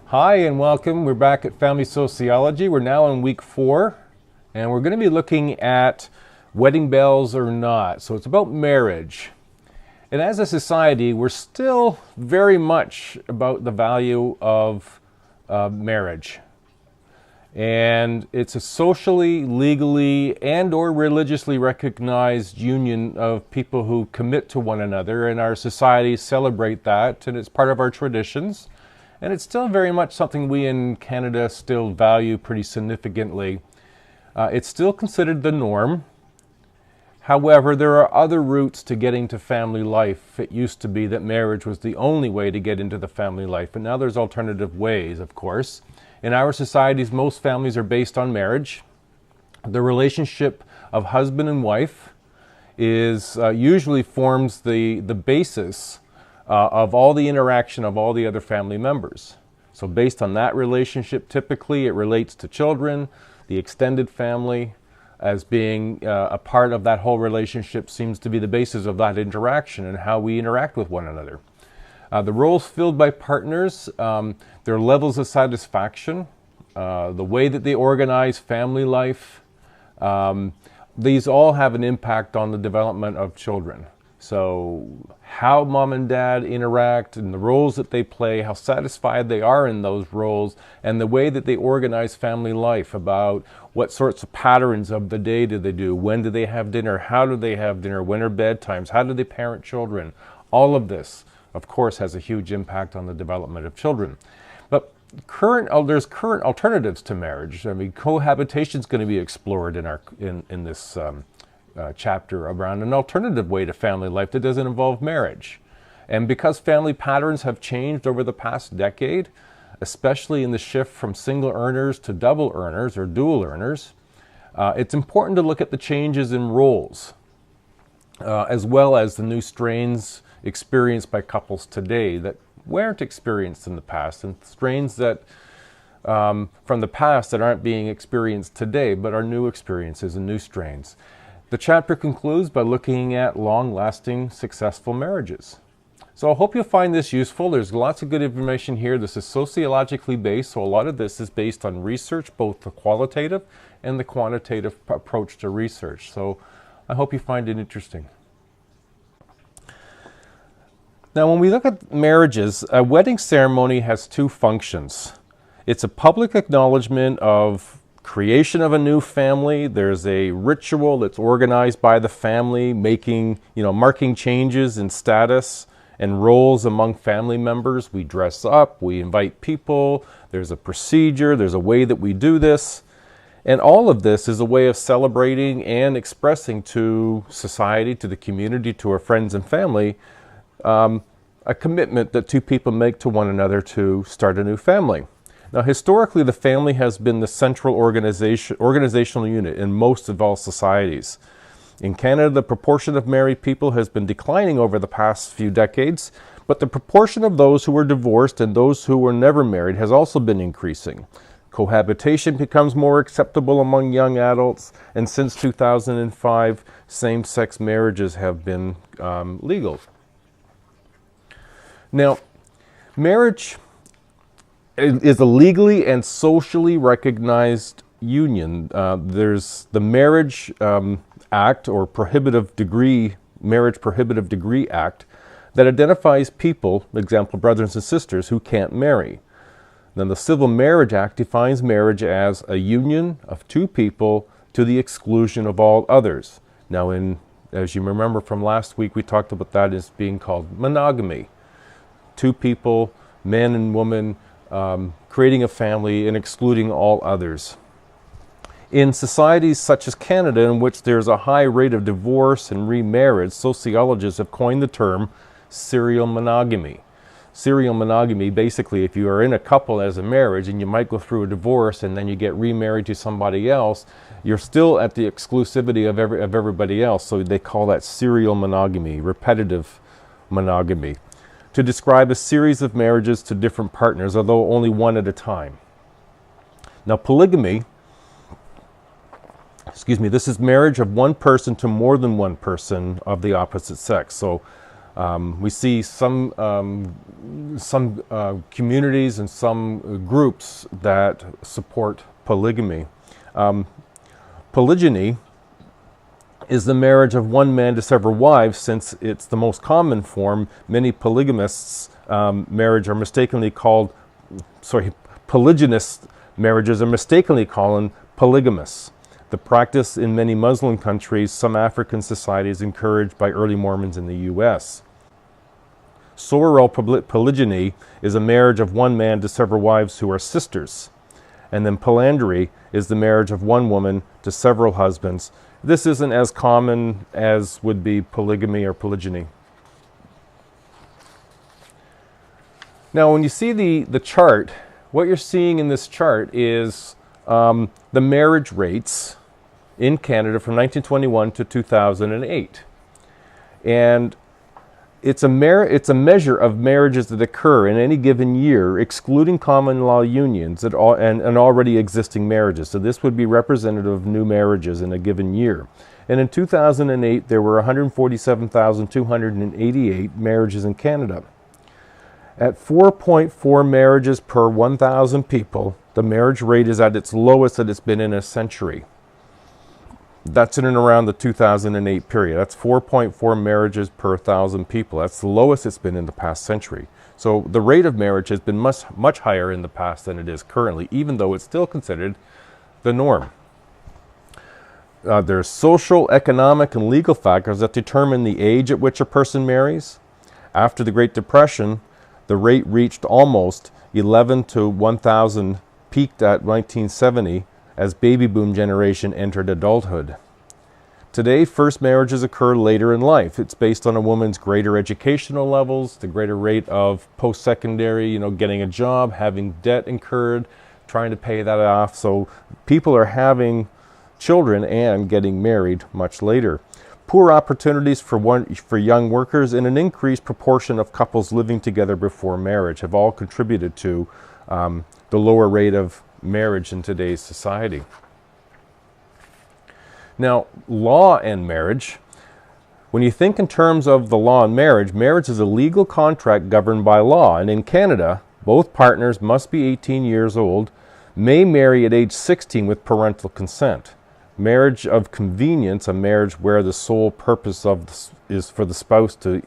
Hi and welcome. We're back at Family Sociology. We're now in week 4 and we're going to be looking at wedding bells or not. So it's about marriage. And as a society, we're still very much about the value of marriage. And it's a socially, legally, and or religiously recognized union of people who commit to one another, and our societies celebrate that, and it's part of our traditions. And it's still very much something we in Canada still value pretty significantly. It's still considered the norm. However, there are other routes to getting to family life. It used to be that marriage was the only way to get into the family life, but now there's alternative ways, of course. In our societies, most families are based on marriage. The relationship of husband and wife is usually forms the basis of all the interaction of all the other family members. So based on that relationship, typically it relates to children, the extended family, as being a part of that whole relationship seems to be the basis of that interaction and how we interact with one another. The roles filled by partners, their levels of satisfaction, the way that they organize family life, these all have an impact on the development of children. So how mom and dad interact and the roles that they play, how satisfied they are in those roles, and the way that they organize family life, about what sorts of patterns of the day do they do, when do they have dinner, how do they have dinner, when are bedtimes, how do they parent children. All of this, of course, has a huge impact on the development of children. But there's current alternatives to marriage. I mean, cohabitation is going to be explored in this chapter around an alternative way to family life that doesn't involve marriage. And because family patterns have changed over the past decade, especially in the shift from single earners to double earners or dual earners, it's important to look at the changes in roles, as well as the new strains experienced by couples today that weren't experienced in the past, and strains that from the past that aren't being experienced today, but are new experiences and new strains. The chapter concludes by looking at long-lasting, successful marriages. So I hope you'll find this useful. There's lots of good information here. This is sociologically based, so a lot of this is based on research, both the qualitative and the quantitative approach to research. So I hope you find it interesting. Now, when we look at marriages, a wedding ceremony has two functions. It's a public acknowledgement of creation of a new family. There's a ritual that's organized by the family, marking changes in status and roles among family members. We dress up, we invite people, there's a procedure, there's a way that we do this. And all of this is a way of celebrating and expressing to society, to the community, to our friends and family, a commitment that two people make to one another to start a new family. Now, historically, the family has been the central organizational unit in most of all societies. In Canada, the proportion of married people has been declining over the past few decades, but the proportion of those who were divorced and those who were never married has also been increasing. Cohabitation becomes more acceptable among young adults, and since 2005, same-sex marriages have been legal. Now, marriage is a legally and socially recognized union. There's the Marriage Act, or Marriage Prohibitive Degree Act, that identifies people, example brothers and sisters, who can't marry. Then the Civil Marriage Act defines marriage as a union of two people to the exclusion of all others. Now, as you remember from last week, we talked about that as being called monogamy. Two people, man and woman, creating a family and excluding all others. In societies such as Canada, in which there's a high rate of divorce and remarriage, sociologists have coined the term serial monogamy. Serial monogamy, basically, if you are in a couple as a marriage and you might go through a divorce and then you get remarried to somebody else, you're still at the exclusivity of everybody else. So they call that serial monogamy, repetitive monogamy, to describe a series of marriages to different partners, although only one at a time. Now, polygamy, this is marriage of one person to more than one person of the opposite sex. So We see some communities and some groups that support polygamy. Polygyny is the marriage of one man to several wives. Since it's the most common form, many polygynous marriages are mistakenly called polygamous. The practice in many Muslim countries, some African societies encouraged by early Mormons in the U.S. Soror polygyny is a marriage of one man to several wives who are sisters. And then polyandry is the marriage of one woman to several husbands. This isn't as common as would be polygamy or polygyny. Now, when you see the chart, what you're seeing in this chart is the marriage rates in Canada from 1921 to 2008. And it's a measure of marriages that occur in any given year, excluding common law unions and already existing marriages. So this would be representative of new marriages in a given year. And in 2008, there were 147,288 marriages in Canada. At 4.4 marriages per 1,000 people, the marriage rate is at its lowest that it's been in a century. That's in and around the 2008 period. That's 4.4 marriages per 1,000 people. That's the lowest it's been in the past century. So the rate of marriage has been much higher in the past than it is currently, even though it's still considered the norm. There's social, economic, and legal factors that determine the age at which a person marries. After the Great Depression, the rate reached almost 11 to 1,000, peaked at 1970, as baby boom generation entered adulthood. Today, first marriages occur later in life. It's based on a woman's greater educational levels, the greater rate of post-secondary, getting a job, having debt incurred, trying to pay that off. So people are having children and getting married much later. Poor opportunities for young workers and an increased proportion of couples living together before marriage have all contributed to the lower rate of marriage in today's society. Now, law and marriage. When you think in terms of the law and marriage, marriage is a legal contract governed by law. And in Canada, both partners must be 18 years old, may marry at age 16 with parental consent. Marriage of convenience, a marriage where the sole purpose is for the spouse to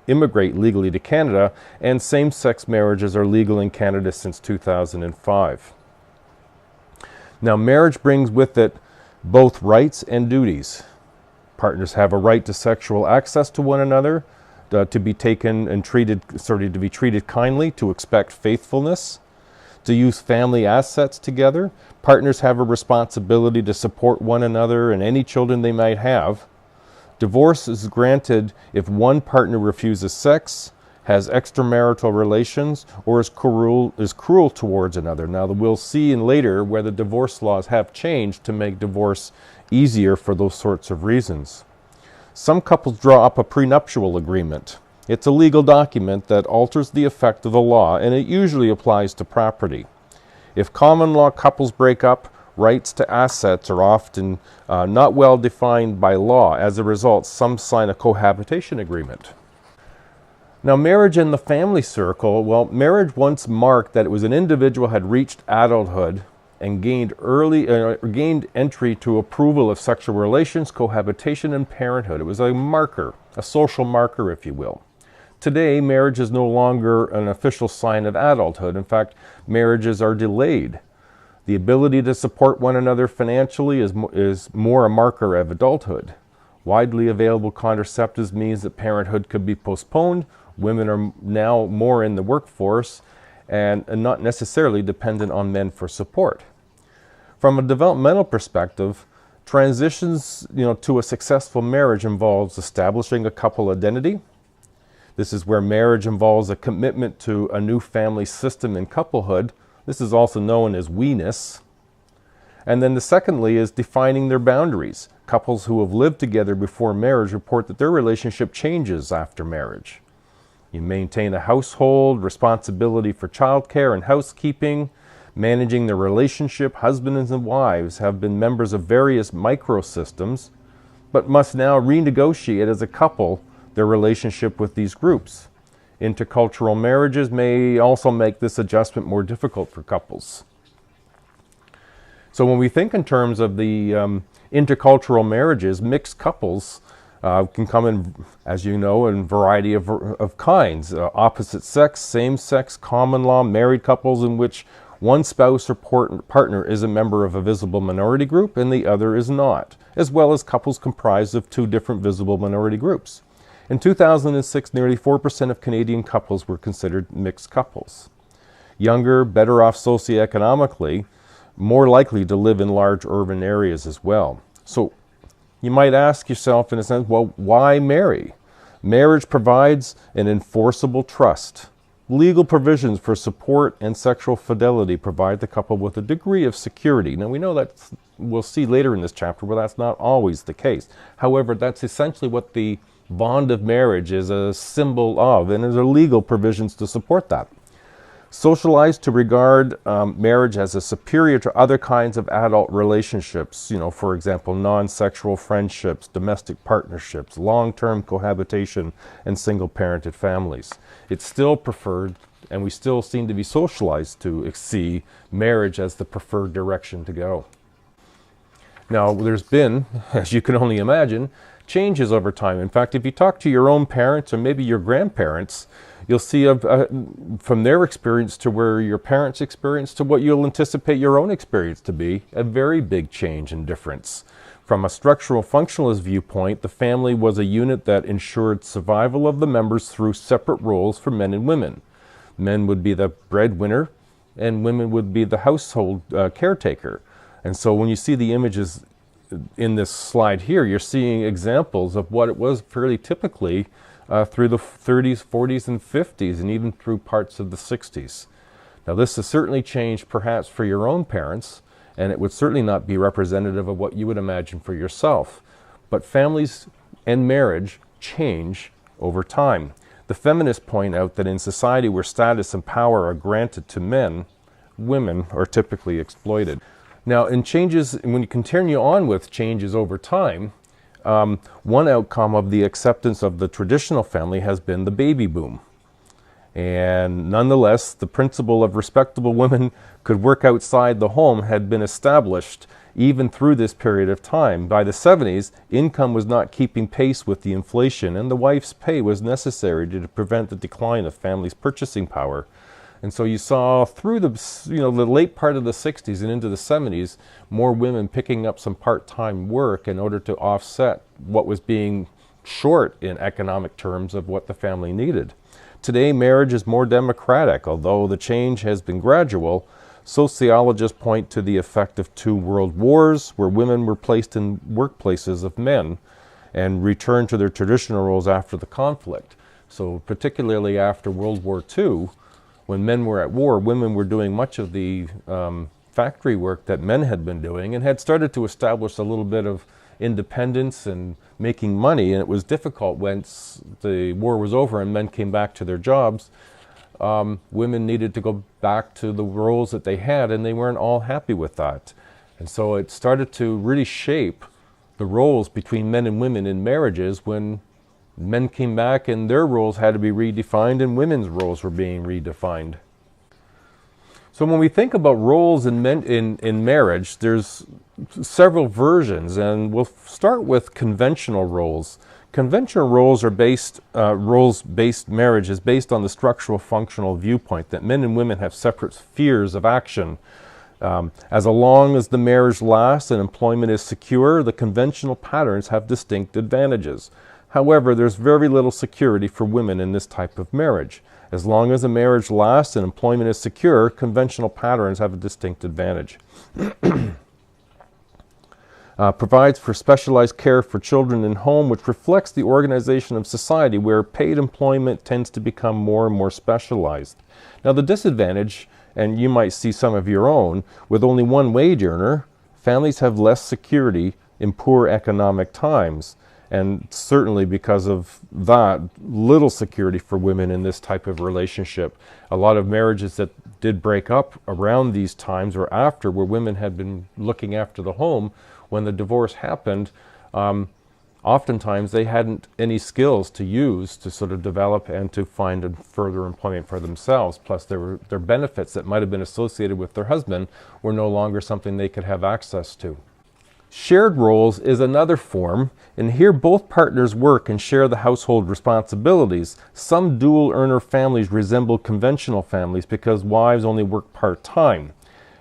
immigrate legally to Canada, and same-sex marriages are legal in Canada since 2005. Now, marriage brings with it both rights and duties. Partners have a right to sexual access to one another, to be taken and treated kindly, to expect faithfulness, to use family assets together. Partners have a responsibility to support one another and any children they might have. Divorce is granted if one partner refuses sex, has extramarital relations, or is cruel towards another. Now, we'll see later whether divorce laws have changed to make divorce easier for those sorts of reasons. Some couples draw up a prenuptial agreement. It's a legal document that alters the effect of the law, and it usually applies to property. If common law couples break up, rights to assets are often not well defined by law. As a result, some sign a cohabitation agreement. Now, marriage in the family circle, well, marriage once marked that it was an individual had reached adulthood and gained entry to approval of sexual relations, cohabitation, and parenthood. It was a marker, a social marker, if you will. Today, marriage is no longer an official sign of adulthood. In fact, marriages are delayed. The ability to support one another financially is more a marker of adulthood. Widely available contraceptives means that parenthood could be postponed. Women are now more in the workforce and not necessarily dependent on men for support. From a developmental perspective, transitions to a successful marriage involves establishing a couple identity. This is where marriage involves a commitment to a new family system and couplehood. This is also known as we-ness. And then secondly is defining their boundaries. Couples who have lived together before marriage report that their relationship changes after marriage. You maintain a household, responsibility for childcare and housekeeping, managing their relationship. Husbands and wives have been members of various microsystems, but must now renegotiate as a couple their relationship with these groups. Intercultural marriages may also make this adjustment more difficult for couples. So when we think in terms of the intercultural marriages, mixed couples can come in, as you know, in a variety of kinds. Opposite sex, same sex, common law, married couples in which one spouse or partner is a member of a visible minority group and the other is not, as well as couples comprised of two different visible minority groups. In 2006, nearly 4% of Canadian couples were considered mixed couples. Younger, better off socioeconomically, more likely to live in large urban areas as well. So you might ask yourself, in a sense, well, why marry? Marriage provides an enforceable trust. Legal provisions for support and sexual fidelity provide the couple with a degree of security. Now we know that, we'll see later in this chapter, where that's not always the case. However, that's essentially what the bond of marriage is a symbol of, and there are legal provisions to support that. Socialized to regard marriage as a superior to other kinds of adult relationships, for example, non-sexual friendships, domestic partnerships, long-term cohabitation, and single-parented families. It's still preferred, and we still seem to be socialized to see marriage as the preferred direction to go. Now, there's been, as you can only imagine, changes over time. In fact, if you talk to your own parents or maybe your grandparents, you'll see from their experience to where your parents' experience to what you'll anticipate your own experience to be, a very big change and difference. From a structural functionalist viewpoint, the family was a unit that ensured survival of the members through separate roles for men and women. Men would be the breadwinner and women would be the household caretaker. And so when you see the images in this slide here, you're seeing examples of what it was fairly typically through the 30s, 40s, and 50s, and even through parts of the 60s. Now this has certainly changed perhaps for your own parents, and it would certainly not be representative of what you would imagine for yourself. But families and marriage change over time. The feminists point out that in society where status and power are granted to men, women are typically exploited. Now, in changes, when you continue on with changes over time, one outcome of the acceptance of the traditional family has been the baby boom. And nonetheless, the principle of respectable women could work outside the home had been established even through this period of time. By the 70s, income was not keeping pace with the inflation, and the wife's pay was necessary to prevent the decline of families' purchasing power. And so you saw through the late part of the 60s and into the 70s, more women picking up some part-time work in order to offset what was being short in economic terms of what the family needed. Today, marriage is more democratic. Although the change has been gradual, sociologists point to the effect of 2 world wars, where women were placed in workplaces of men and returned to their traditional roles after the conflict. So particularly after World War II, when men were at war, women were doing much of the factory work that men had been doing and had started to establish a little bit of independence and making money. And it was difficult once the war was over and men came back to their jobs. Women needed to go back to the roles that they had, and they weren't all happy with that. And so it started to really shape the roles between men and women in marriages when men came back and their roles had to be redefined and women's roles were being redefined. So when we think about roles in marriage, there's several versions, and we'll start with conventional roles. Conventional roles are roles-based marriage is based on the structural functional viewpoint that men and women have separate spheres of action. As long as the marriage lasts and employment is secure, the conventional patterns have distinct advantages. However, there's very little security for women in this type of marriage. As long as a marriage lasts and employment is secure, conventional patterns have a distinct advantage. Provides for specialized care for children in home, which reflects the organization of society where paid employment tends to become more and more specialized. Now the disadvantage, and you might see some of your own, with only one wage earner, families have less security in poor economic times. And certainly because of that, little security for women in this type of relationship. A lot of marriages that did break up around these times or after, where women had been looking after the home, when the divorce happened, oftentimes they hadn't any skills to use to sort of develop and to find further employment for themselves. Plus their benefits that might have been associated with their husband were no longer something they could have access to. Shared roles is another form, and here both partners work and share the household responsibilities. Some dual earner families resemble conventional families because wives only work part-time.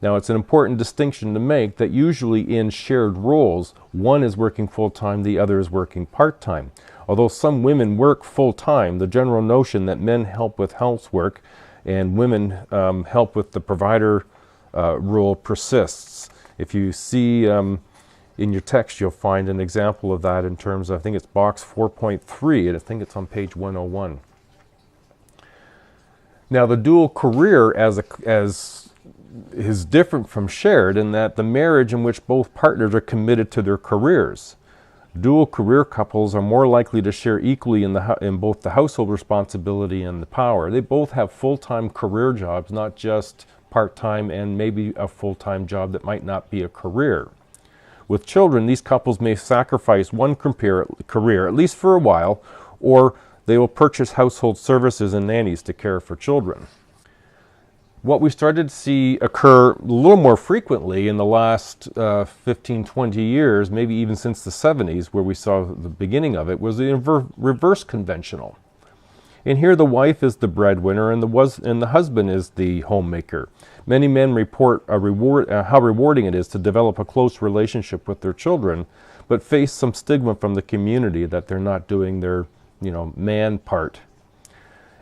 Now, it's an important distinction to make that usually in shared roles, one is working full-time, the other is working part-time. Although some women work full-time, the general notion that men help with housework and women help with the provider role persists. If you see in your text, you'll find an example of that in terms of, I think it's box 4.3, and I think it's on page 101. Now, the dual career is different from shared in that the marriage in which both partners are committed to their careers. Dual career couples are more likely to share equally in both the household responsibility and the power. They both have full-time career jobs, not just part-time and maybe a full-time job that might not be a career. With children, these couples may sacrifice one career, at least for a while, or they will purchase household services and nannies to care for children. What we started to see occur a little more frequently in the last 15, 20 years, maybe even since the 70s, where we saw the beginning of it, was the reverse conventional. And here the wife is the breadwinner and the husband is the homemaker. Many men report how rewarding it is to develop a close relationship with their children, but face some stigma from the community that they're not doing their, man part.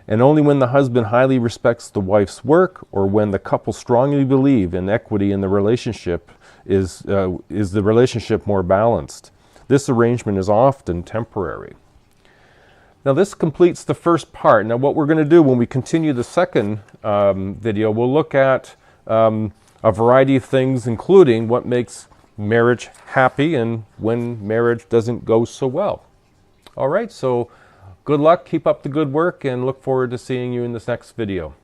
And only when the husband highly respects the wife's work, or when the couple strongly believe in equity in the relationship, is the relationship more balanced. This arrangement is often temporary. Now this completes the first part. Now what we're going to do when we continue the second video, we'll look at a variety of things, including what makes marriage happy and when marriage doesn't go so well. All right, so good luck, keep up the good work, and look forward to seeing you in this next video.